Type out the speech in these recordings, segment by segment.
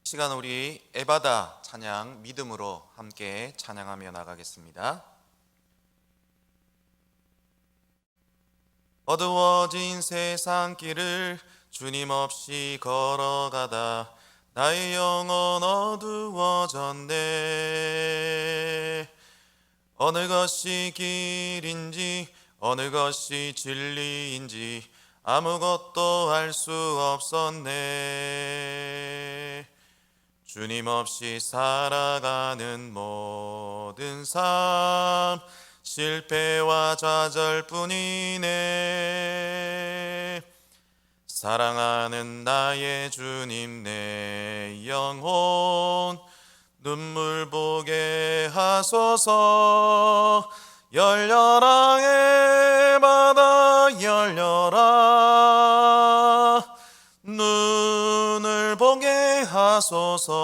시간 우리 에바다 찬양 믿음으로 함께 찬양하며 나가겠습니다. 어두워진 세상 길을 주님 없이 걸어가다 나의 영혼 어두워졌네. 어느 것이 길인지 어느 것이 진리인지 아무것도 알 수 없었네. 주님 없이 살아가는 모든 삶 실패와 좌절뿐이네. 사랑하는 나의 주님 내 영혼 눈물 보게 하소서. 열려라 에바다 열려라 눈을 보게 하소서.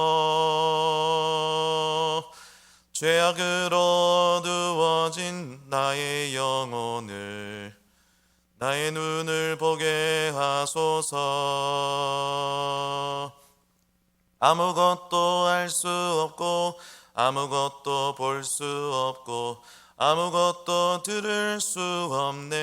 죄악으로 어두워진 나의 영혼을 나의 눈을 보게 하소서. 아무것도 알 수 없고 아무것도 볼 수 없고 아무것도 들을 수 없네.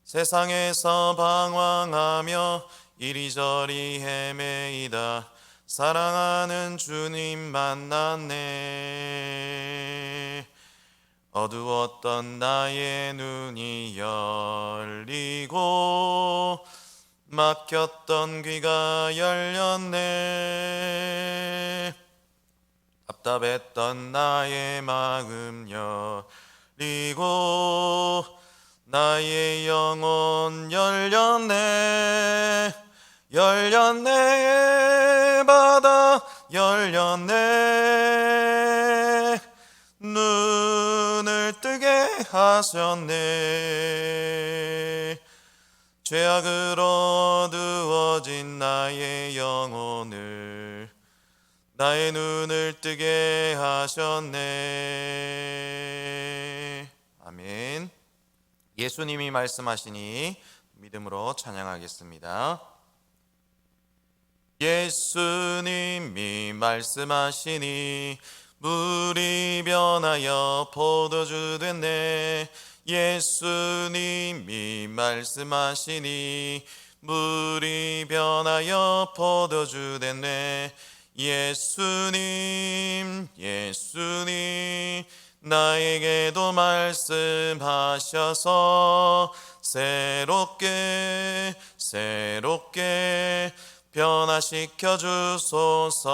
세상에서 방황하며 이리저리 헤매이다 사랑하는 주님 만났네. 어두웠던 나의 눈이 열리고 막혔던 귀가 열렸네. 답답했던 나의 마음 열리고 나의 영혼 열렸네. 열렸네 바다 열렸네. 눈을 뜨게 하셨네. 죄악으로 어두워진 나의 영혼을 나의 눈을 뜨게 하셨네. 아멘. 예수님이 말씀하시니 믿음으로 찬양하겠습니다. 예수님이 말씀하시니 물이 변하여 포도주 됐네. 예수님이 말씀하시니 물이 변하여 포도주 됐네. 예수님 나에게도 말씀하셔서 새롭게 변화시켜 주소서.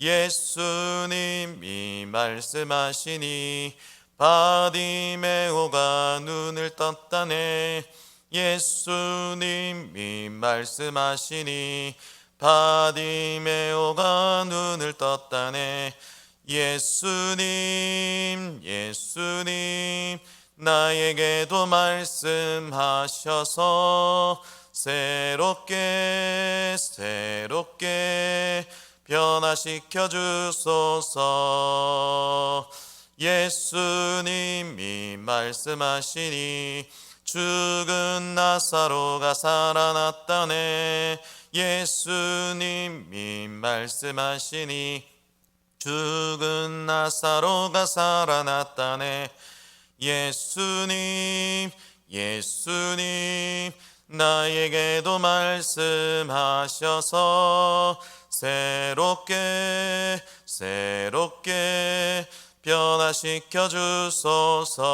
예수님이 말씀하시니 바디메오가 눈을 떴다네. 예수님이 말씀하시니 바디메오가 눈을 떴다네. 예수님 나에게도 말씀하셔서 새롭게 변화시켜 주소서. 예수님이 말씀하시니 죽은 나사로가 살아났다네. 예수님이 말씀하시니 죽은 나사로가 살아났다네. 예수님 나에게도 말씀하셔서 새롭게 변화시켜 주소서.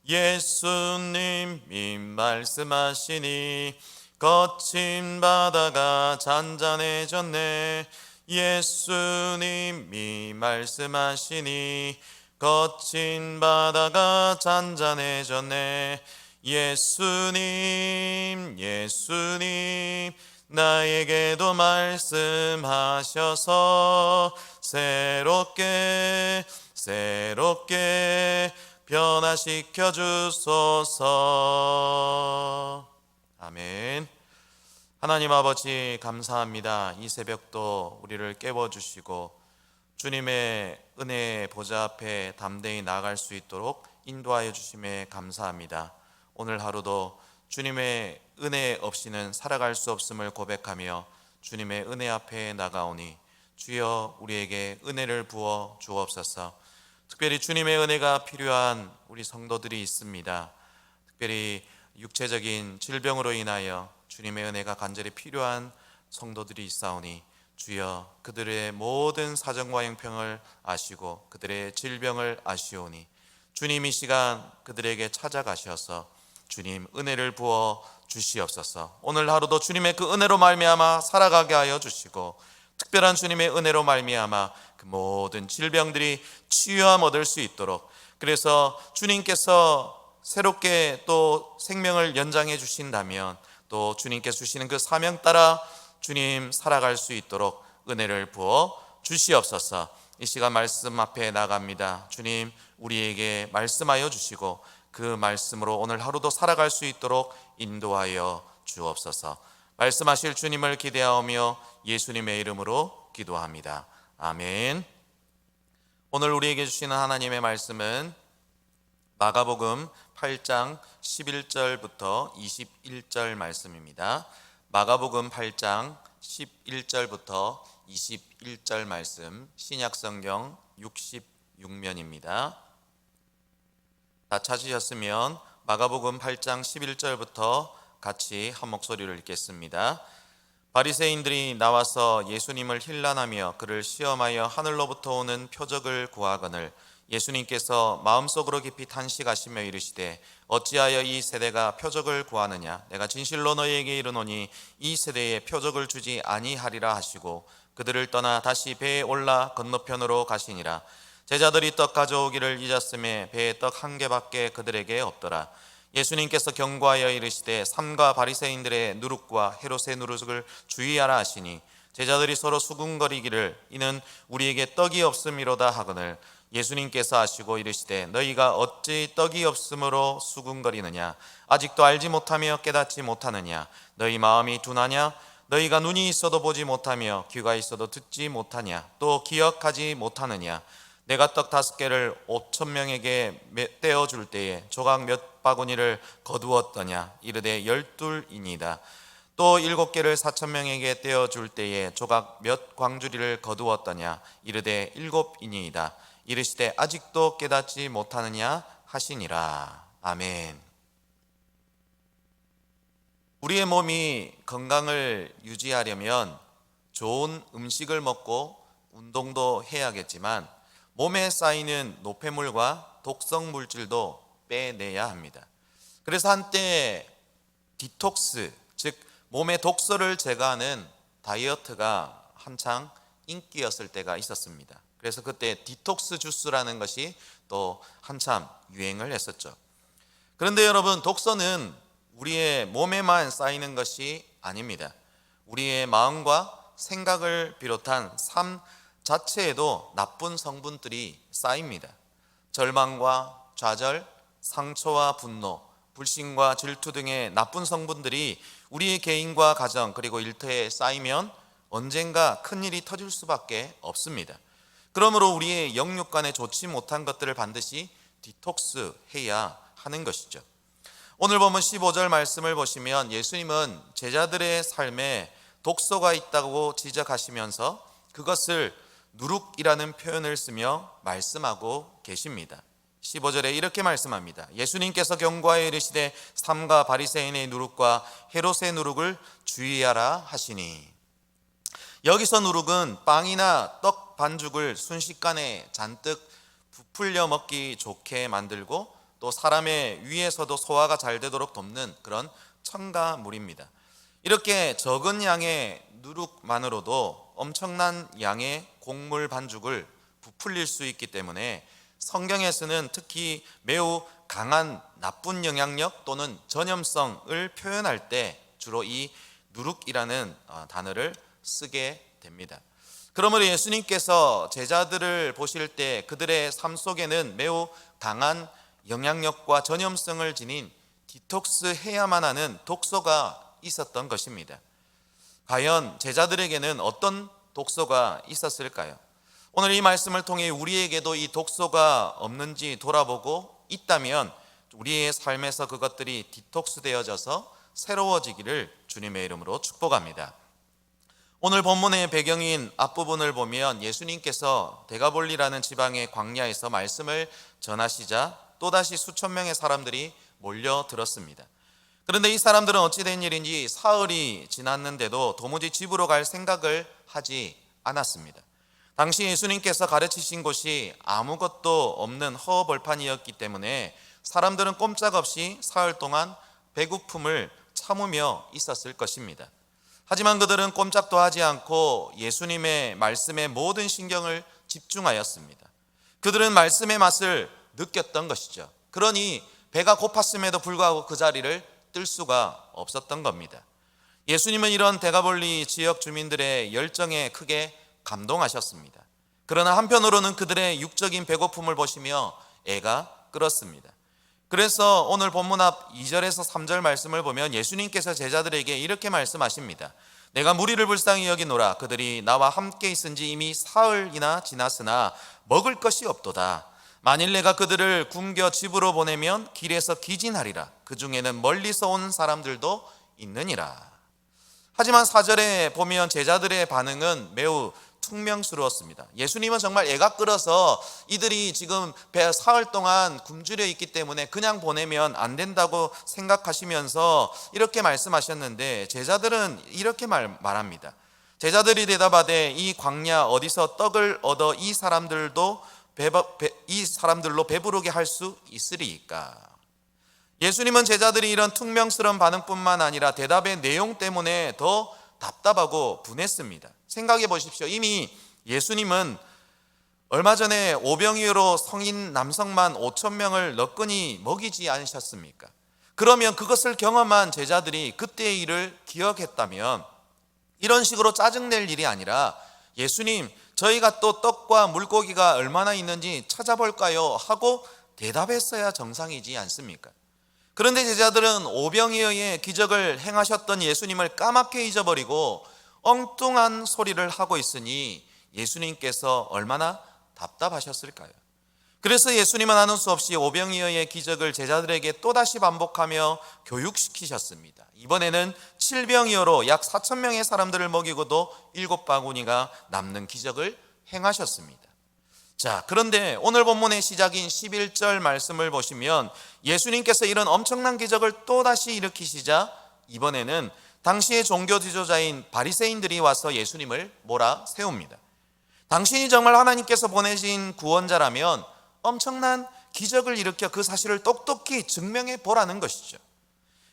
예수님이 말씀하시니 거친 바다가 잔잔해졌네. 예수님이 말씀하시니 거친 바다가 잔잔해졌네. 예수님 나에게도 말씀하셔서 새롭게 변화시켜 주소서. 아멘. 하나님 아버지 감사합니다. 이 새벽도 우리를 깨워주시고 주님의 은혜의 보좌 앞에 담대히 나아갈 수 있도록 인도하여 주심에 감사합니다. 오늘 하루도 주님의 은혜 없이는 살아갈 수 없음을 고백하며 주님의 은혜 앞에 나가오니 주여 우리에게 은혜를 부어 주옵소서. 특별히 주님의 은혜가 필요한 우리 성도들이 있습니다. 특별히 육체적인 질병으로 인하여 주님의 은혜가 간절히 필요한 성도들이 있사오니 주여 그들의 모든 사정과 형편을 아시고 그들의 질병을 아시오니 주님 이 시간 그들에게 찾아가셔서 주님 은혜를 부어 주시옵소서. 오늘 하루도 주님의 그 은혜로 말미암아 살아가게 하여 주시고 특별한 주님의 은혜로 말미암아 그 모든 질병들이 치유함 얻을 수 있도록, 그래서 주님께서 새롭게 또 생명을 연장해 주신다면 또 주님께서 주시는 그 사명 따라 주님 살아갈 수 있도록 은혜를 부어 주시옵소서. 이 시간 말씀 앞에 나갑니다. 주님 우리에게 말씀하여 주시고 그 말씀으로 오늘 하루도 살아갈 수 있도록 인도하여 주옵소서. 말씀하실 주님을 기대하며 예수님의 이름으로 기도합니다. 아멘. 오늘 우리에게 주시는 하나님의 말씀은 마가복음 8장 11절부터 21절 말씀입니다. 마가복음 8장 11절부터 21절 말씀, 신약성경 66면입니다. 다 찾으셨으면 마가복음 8장 11절부터 같이 한 목소리로 읽겠습니다. 바리새인들이 나와서 예수님을 힐난하며 그를 시험하여 하늘로부터 오는 표적을 구하거늘 예수님께서 마음속으로 깊이 탄식하시며 이르시되 어찌하여 이 세대가 표적을 구하느냐? 내가 진실로 너희에게 이르노니 이 세대에 표적을 주지 아니하리라 하시고 그들을 떠나 다시 배에 올라 건너편으로 가시니라. 제자들이 떡 가져오기를 잊었음에 배에 떡 한 개밖에 그들에게 없더라. 예수님께서 경고하여 이르시되 삼가 바리새인들의 누룩과 헤롯의 누룩을 주의하라 하시니 제자들이 서로 수군거리기를 이는 우리에게 떡이 없음이로다 하거늘 예수님께서 하시고 이르시되 너희가 어찌 떡이 없음으로 수군거리느냐? 아직도 알지 못하며 깨닫지 못하느냐? 너희 마음이 둔하냐? 너희가 눈이 있어도 보지 못하며 귀가 있어도 듣지 못하냐? 또 기억하지 못하느냐? 내가 떡 5개를 5,000명에게 떼어줄 때에 조각 몇 바구니를 거두었더냐? 이르되 12이니이다. 또 7개를 4,000명에게 떼어줄 때에 조각 몇 광주리를 거두었더냐? 이르되 7이니이다. 이르시되 아직도 깨닫지 못하느냐 하시니라. 아멘. 우리의 몸이 건강을 유지하려면 좋은 음식을 먹고 운동도 해야겠지만 몸에 쌓이는 노폐물과 독성 물질도 빼내야 합니다. 그래서 한때 디톡스, 즉 몸의 독소를 제거하는 다이어트가 한창 인기였을 때가 있었습니다. 그래서 그때 디톡스 주스라는 것이 또 한참 유행을 했었죠. 그런데 여러분, 독소는 우리의 몸에만 쌓이는 것이 아닙니다. 우리의 마음과 생각을 비롯한 삶 자체에도 나쁜 성분들이 쌓입니다. 절망과 좌절, 상처와 분노, 불신과 질투 등의 나쁜 성분들이 우리의 개인과 가정 그리고 일터에 쌓이면 언젠가 큰일이 터질 수밖에 없습니다. 그러므로 우리의 영육간에 좋지 못한 것들을 반드시 디톡스 해야 하는 것이죠. 오늘 보면 15절 말씀을 보시면 예수님은 제자들의 삶에 독소가 있다고 지적하시면서 그것을 누룩이라는 표현을 쓰며 말씀하고 계십니다. 15절에 이렇게 말씀합니다. 예수님께서 경고하여 이르시되 삼가 바리새인의 누룩과 헤롯의 누룩을 주의하라 하시니, 여기서 누룩은 빵이나 떡 반죽을 순식간에 잔뜩 부풀려 먹기 좋게 만들고 또 사람의 위에서도 소화가 잘 되도록 돕는 그런 첨가물입니다. 이렇게 적은 양의 누룩만으로도 엄청난 양의 곡물 반죽을 부풀릴 수 있기 때문에 성경에서는 특히 매우 강한 나쁜 영향력 또는 전염성을 표현할 때 주로 이 누룩이라는 단어를 쓰게 됩니다. 그러므로 예수님께서 제자들을 보실 때 그들의 삶 속에는 매우 강한 영향력과 전염성을 지닌 디톡스 해야만 하는 독소가 있었던 것입니다. 과연 제자들에게는 어떤 독소가 있었을까요? 오늘 이 말씀을 통해 우리에게도 이 독소가 없는지 돌아보고 있다면 우리의 삶에서 그것들이 디톡스 되어져서 새로워지기를 주님의 이름으로 축복합니다. 오늘 본문의 배경인 앞부분을 보면 예수님께서 데가볼리라는 지방의 광야에서 말씀을 전하시자 또다시 수천 명의 사람들이 몰려들었습니다. 그런데 이 사람들은 어찌된 일인지 사흘이 지났는데도 도무지 집으로 갈 생각을 하지 않았습니다. 당시 예수님께서 가르치신 곳이 아무것도 없는 허허벌판이었기 때문에 사람들은 꼼짝없이 사흘 동안 배고픔을 참으며 있었을 것입니다. 하지만 그들은 꼼짝도 하지 않고 예수님의 말씀에 모든 신경을 집중하였습니다. 그들은 말씀의 맛을 느꼈던 것이죠. 그러니 배가 고팠음에도 불구하고 그 자리를 뜰 수가 없었던 겁니다. 예수님은 이런 데가볼리 지역 주민들의 열정에 크게 감동하셨습니다. 그러나 한편으로는 그들의 육적인 배고픔을 보시며 애가 끓었습니다. 그래서 오늘 본문 앞 2절에서 3절 말씀을 보면 예수님께서 제자들에게 이렇게 말씀하십니다. 내가 무리를 불쌍히 여기노라. 그들이 나와 함께 있은지 이미 사흘이나 지났으나 먹을 것이 없도다. 만일 내가 그들을 굶겨 집으로 보내면 길에서 기진하리라. 그 중에는 멀리서 온 사람들도 있느니라. 하지만 4절에 보면 제자들의 반응은 매우 퉁명스러웠습니다. 예수님은 정말 애가 끓어서 이들이 지금 배 사흘 동안 굶주려 있기 때문에 그냥 보내면 안 된다고 생각하시면서 이렇게 말씀하셨는데 제자들은 이렇게 말합니다. 제자들이 대답하되 이 광야 어디서 떡을 얻어 이 사람들로 배부르게 할 수 있으리이까. 예수님은 제자들이 이런 퉁명스러운 반응뿐만 아니라 대답의 내용 때문에 더 답답하고 분했습니다. 생각해 보십시오. 이미 예수님은 얼마 전에 오병이어로 성인 남성만 5천 명을 너끈히 먹이지 않으셨습니까? 그러면 그것을 경험한 제자들이 그때의 일을 기억했다면 이런 식으로 짜증낼 일이 아니라 예수님, 저희가 또 떡과 물고기가 얼마나 있는지 찾아볼까요? 하고 대답했어야 정상이지 않습니까? 그런데 제자들은 오병이어의 기적을 행하셨던 예수님을 까맣게 잊어버리고 엉뚱한 소리를 하고 있으니 예수님께서 얼마나 답답하셨을까요? 그래서 예수님은 하는 수 없이 오병이어의 기적을 제자들에게 또다시 반복하며 교육시키셨습니다. 이번에는 칠병이어로 약 4천 명의 사람들을 먹이고도 7바구니가 남는 기적을 행하셨습니다. 자, 그런데 오늘 본문의 시작인 11절 말씀을 보시면 예수님께서 이런 엄청난 기적을 또다시 일으키시자 이번에는 당시의 종교 지도자인 바리새인들이 와서 예수님을 몰아세웁니다. 당신이 정말 하나님께서 보내신 구원자라면 엄청난 기적을 일으켜 그 사실을 똑똑히 증명해 보라는 것이죠.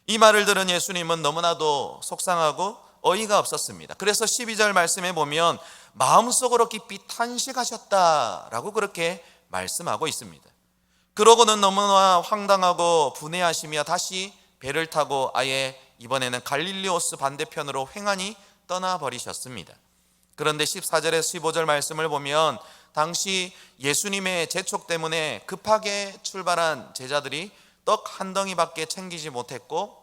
이 말을 들은 예수님은 너무나도 속상하고 어이가 없었습니다. 그래서 12절 말씀에 보면 마음속으로 깊이 탄식하셨다라고 그렇게 말씀하고 있습니다. 그러고는 너무나 황당하고 분해하시며 다시 배를 타고 아예 이번에는 갈릴리오스 반대편으로 횡하니 떠나버리셨습니다. 그런데 14절에서 15절 말씀을 보면 당시 예수님의 재촉 때문에 급하게 출발한 제자들이 떡 한 덩이밖에 챙기지 못했고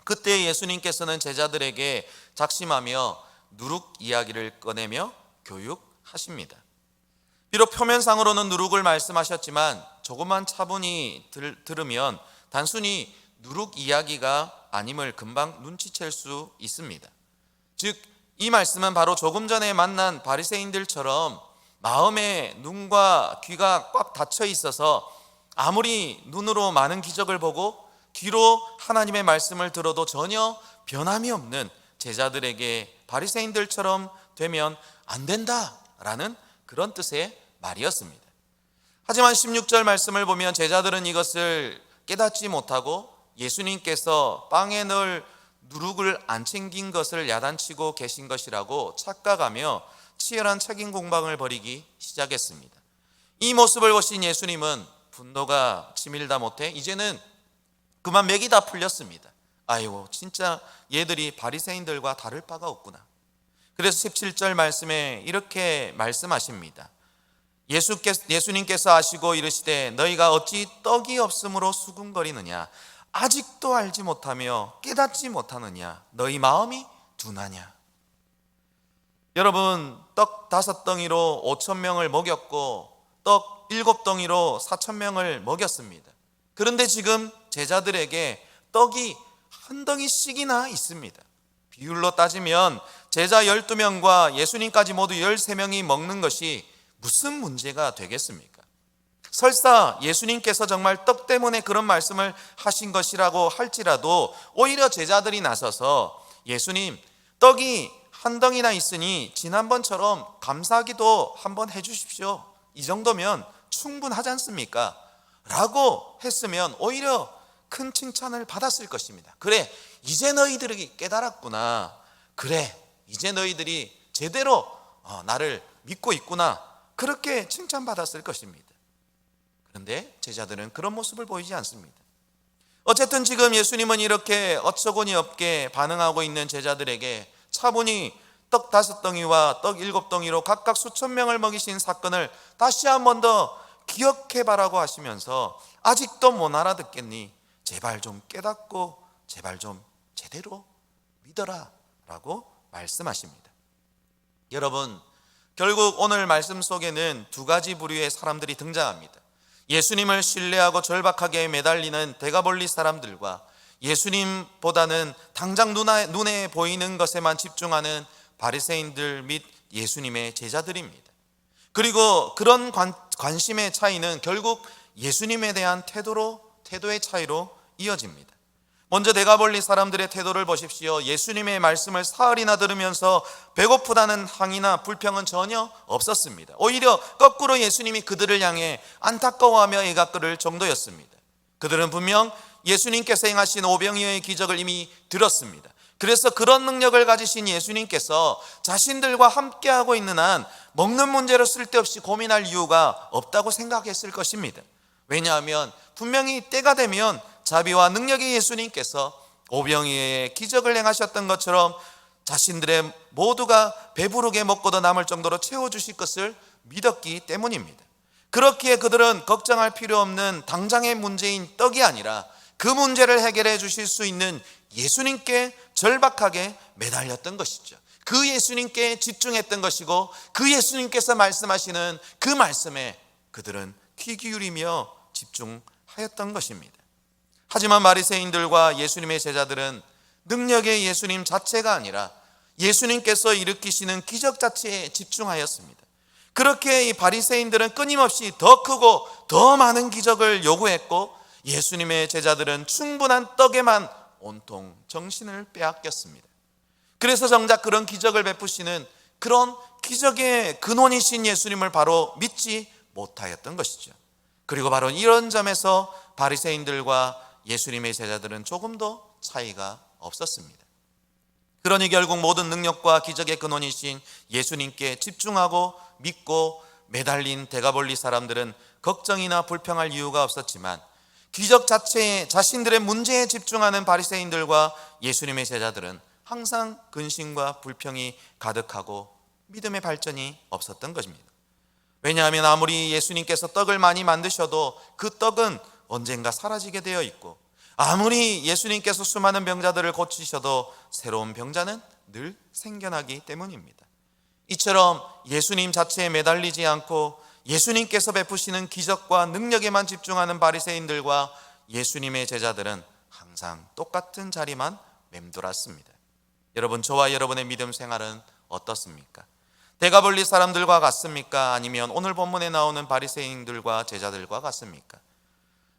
그때 예수님께서는 제자들에게 작심하며 누룩 이야기를 꺼내며 교육하십니다. 비록 표면상으로는 누룩을 말씀하셨지만 조금만 차분히 들으면 단순히 누룩 이야기가 아님을 금방 눈치챌 수 있습니다. 즉, 이 말씀은 바로 조금 전에 만난 바리새인들처럼 마음에 눈과 귀가 꽉 닫혀 있어서 아무리 눈으로 많은 기적을 보고 귀로 하나님의 말씀을 들어도 전혀 변함이 없는 제자들에게 바리새인들처럼 되면 안 된다라는 그런 뜻의 말이었습니다. 하지만 16절 말씀을 보면 제자들은 이것을 깨닫지 못하고 예수님께서 빵에 넣을 누룩을 안 챙긴 것을 야단치고 계신 것이라고 착각하며 치열한 책임 공방을 벌이기 시작했습니다. 이 모습을 보신 예수님은 분노가 치밀다 못해 이제는 그만 맥이 다 풀렸습니다. 아이고, 진짜 얘들이 바리새인들과 다를 바가 없구나. 그래서 17절 말씀에 이렇게 말씀하십니다. 예수님께서 아시고 이르시되 너희가 어찌 떡이 없으므로 수군거리느냐. 아직도 알지 못하며 깨닫지 못하느냐. 너희 마음이 둔하냐. 여러분, 떡 5덩이로 5천 명을 먹였고 떡 7덩이로 4천 명을 먹였습니다. 그런데 지금 제자들에게 떡이 한 덩이씩이나 있습니다. 비율로 따지면 제자 12명과 예수님까지 모두 13명이 먹는 것이 무슨 문제가 되겠습니까? 설사 예수님께서 정말 떡 때문에 그런 말씀을 하신 것이라고 할지라도 오히려 제자들이 나서서 예수님, 떡이 한 덩이나 있으니 지난번처럼 감사기도 한번 해주십시오. 이 정도면 충분하지 않습니까? 라고 했으면 오히려 큰 칭찬을 받았을 것입니다. 그래, 이제 너희들이 깨달았구나. 그래, 이제 너희들이 제대로 나를 믿고 있구나. 그렇게 칭찬받았을 것입니다. 그런데 제자들은 그런 모습을 보이지 않습니다. 어쨌든 지금 예수님은 이렇게 어처구니 없게 반응하고 있는 제자들에게 차분히 떡 5덩이와 떡 7덩이로 각각 수천 명을 먹이신 사건을 다시 한 번 더 기억해봐라고 하시면서 아직도 못 알아듣겠니? 제발 좀 깨닫고 제발 좀 제대로 믿어라 라고 말씀하십니다. 여러분, 결국 오늘 말씀 속에는 두 가지 부류의 사람들이 등장합니다. 예수님을 신뢰하고 절박하게 매달리는 데가볼리 사람들과 예수님보다는 당장 눈에 보이는 것에만 집중하는 바리새인들 및 예수님의 제자들입니다. 그리고 그런 관심의 차이는 결국 예수님에 대한 태도의 차이로 이어집니다. 먼저 데가볼리 사람들의 태도를 보십시오. 예수님의 말씀을 사흘이나 들으면서 배고프다는 항의나 불평은 전혀 없었습니다. 오히려 거꾸로 예수님이 그들을 향해 안타까워하며 애가 끓을 정도였습니다. 그들은 분명 예수님께서 행하신 오병이어의 기적을 이미 들었습니다. 그래서 그런 능력을 가지신 예수님께서 자신들과 함께하고 있는 한 먹는 문제로 쓸데없이 고민할 이유가 없다고 생각했을 것입니다. 왜냐하면 분명히 때가 되면 자비와 능력의 예수님께서 오병이어의 기적을 행하셨던 것처럼 자신들의 모두가 배부르게 먹고도 남을 정도로 채워주실 것을 믿었기 때문입니다. 그렇기에 그들은 걱정할 필요 없는 당장의 문제인 떡이 아니라 그 문제를 해결해 주실 수 있는 예수님께 절박하게 매달렸던 것이죠. 그 예수님께 집중했던 것이고 그 예수님께서 말씀하시는 그 말씀에 그들은 귀 기울이며 집중하였던 것입니다. 하지만 바리새인들과 예수님의 제자들은 능력의 예수님 자체가 아니라 예수님께서 일으키시는 기적 자체에 집중하였습니다. 그렇게 이 바리새인들은 끊임없이 더 크고 더 많은 기적을 요구했고 예수님의 제자들은 충분한 떡에만 온통 정신을 빼앗겼습니다. 그래서 정작 그런 기적을 베푸시는 그런 기적의 근원이신 예수님을 바로 믿지 못하였던 것이죠. 그리고 바로 이런 점에서 바리새인들과 예수님의 제자들은 조금 더 차이가 없었습니다. 그러니 결국 모든 능력과 기적의 근원이신 예수님께 집중하고 믿고 매달린 데가볼리 사람들은 걱정이나 불평할 이유가 없었지만 기적 자체에 자신들의 문제에 집중하는 바리새인들과 예수님의 제자들은 항상 근심과 불평이 가득하고 믿음의 발전이 없었던 것입니다. 왜냐하면 아무리 예수님께서 떡을 많이 만드셔도 그 떡은 언젠가 사라지게 되어 있고 아무리 예수님께서 수많은 병자들을 고치셔도 새로운 병자는 늘 생겨나기 때문입니다. 이처럼 예수님 자체에 매달리지 않고 예수님께서 베푸시는 기적과 능력에만 집중하는 바리새인들과 예수님의 제자들은 항상 똑같은 자리만 맴돌았습니다. 여러분, 저와 여러분의 믿음 생활은 어떻습니까? 데가볼리 사람들과 같습니까? 아니면 오늘 본문에 나오는 바리새인들과 제자들과 같습니까?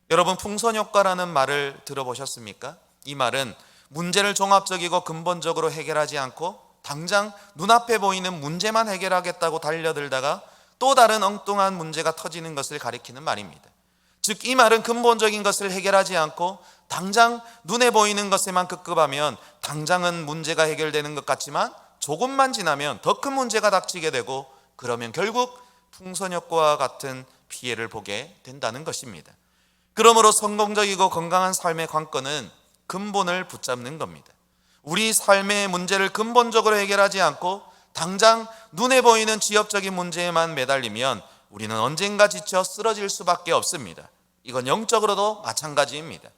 여러분, 풍선효과라는 말을 들어보셨습니까? 이 말은 문제를 종합적이고 근본적으로 해결하지 않고 당장 눈앞에 보이는 문제만 해결하겠다고 달려들다가 또 다른 엉뚱한 문제가 터지는 것을 가리키는 말입니다. 즉, 이 말은 근본적인 것을 해결하지 않고 당장 눈에 보이는 것에만 급급하면 당장은 문제가 해결되는 것 같지만 조금만 지나면 더 큰 문제가 닥치게 되고 그러면 결국 풍선효과와 같은 피해를 보게 된다는 것입니다. 그러므로 성공적이고 건강한 삶의 관건은 근본을 붙잡는 겁니다. 우리 삶의 문제를 근본적으로 해결하지 않고 당장 눈에 보이는 지엽적인 문제에만 매달리면 우리는 언젠가 지쳐 쓰러질 수밖에 없습니다. 이건 영적으로도 마찬가지입니다.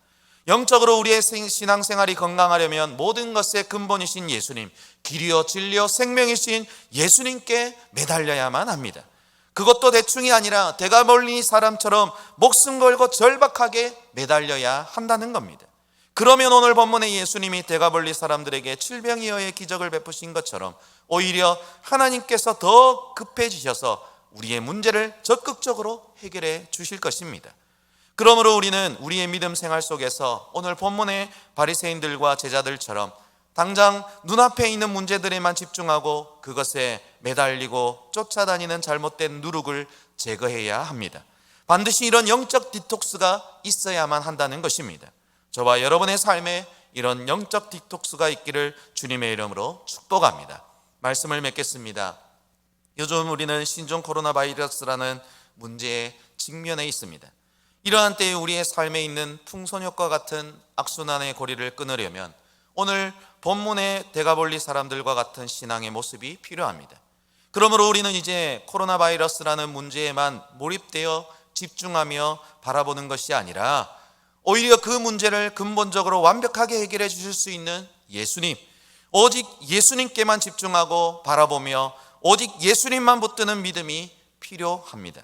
영적으로 우리의 신앙생활이 건강하려면 모든 것의 근본이신 예수님, 길이요 진리요 생명이신 예수님께 매달려야만 합니다. 그것도 대충이 아니라 대가벌리 사람처럼 목숨 걸고 절박하게 매달려야 한다는 겁니다. 그러면 오늘 본문에 예수님이 대가벌리 사람들에게 질병이어의 기적을 베푸신 것처럼 오히려 하나님께서 더 급해지셔서 우리의 문제를 적극적으로 해결해 주실 것입니다. 그러므로 우리는 우리의 믿음 생활 속에서 오늘 본문의 바리새인들과 제자들처럼 당장 눈앞에 있는 문제들에만 집중하고 그것에 매달리고 쫓아다니는 잘못된 누룩을 제거해야 합니다. 반드시 이런 영적 디톡스가 있어야만 한다는 것입니다. 저와 여러분의 삶에 이런 영적 디톡스가 있기를 주님의 이름으로 축복합니다. 말씀을 맺겠습니다. 요즘 우리는 신종 코로나 바이러스라는 문제에 직면해 있습니다. 이러한 때에 우리의 삶에 있는 풍선효과 같은 악순환의 고리를 끊으려면 오늘 본문의 대가볼리 사람들과 같은 신앙의 모습이 필요합니다. 그러므로 우리는 이제 코로나 바이러스라는 문제에만 몰입되어 집중하며 바라보는 것이 아니라 오히려 그 문제를 근본적으로 완벽하게 해결해 주실 수 있는 예수님, 오직 예수님께만 집중하고 바라보며 오직 예수님만 붙드는 믿음이 필요합니다.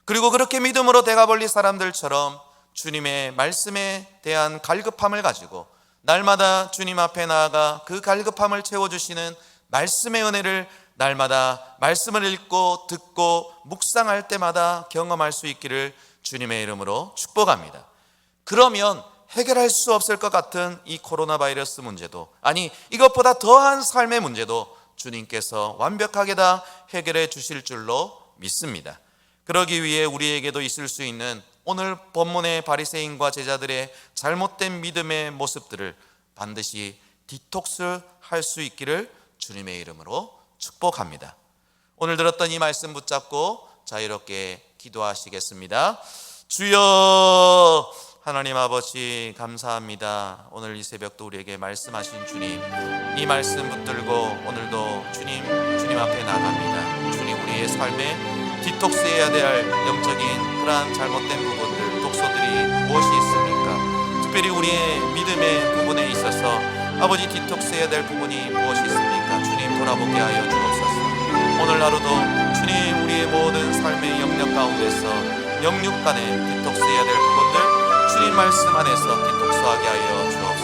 그리고 그렇게 믿음으로 대가벌리 사람들처럼 주님의 말씀에 대한 갈급함을 가지고 날마다 주님 앞에 나아가 그 갈급함을 채워주시는 말씀의 은혜를 날마다 말씀을 읽고 듣고 묵상할 때마다 경험할 수 있기를 주님의 이름으로 축복합니다. 그러면 해결할 수 없을 것 같은 이 코로나 바이러스 문제도, 아니 이것보다 더한 삶의 문제도 주님께서 완벽하게 다 해결해 주실 줄로 믿습니다. 그러기 위해 우리에게도 있을 수 있는 오늘 본문의 바리새인과 제자들의 잘못된 믿음의 모습들을 반드시 디톡스 할 수 있기를 주님의 이름으로 축복합니다. 오늘 들었던 이 말씀 붙잡고 자유롭게 기도하시겠습니다. 주여, 하나님 아버지 감사합니다. 오늘 이 새벽도 우리에게 말씀하신 주님, 이 말씀 붙들고 오늘도 주님 앞에 나갑니다. 주님, 우리의 삶에 디톡스해야 될 영적인 그러한 잘못된 부분들, 독소들이 무엇이 있습니까? 특별히 우리의 믿음의 부분에 있어서 아버지 디톡스해야 될 부분이 무엇이 있습니까? 주님 돌아보게 하여 주옵소서. 오늘 하루도 주님 우리의 모든 삶의 영역 가운데서 영육 간에 디톡스해야 될 부분들 주님 말씀 안에서 디톡스하게 하여 주옵소서.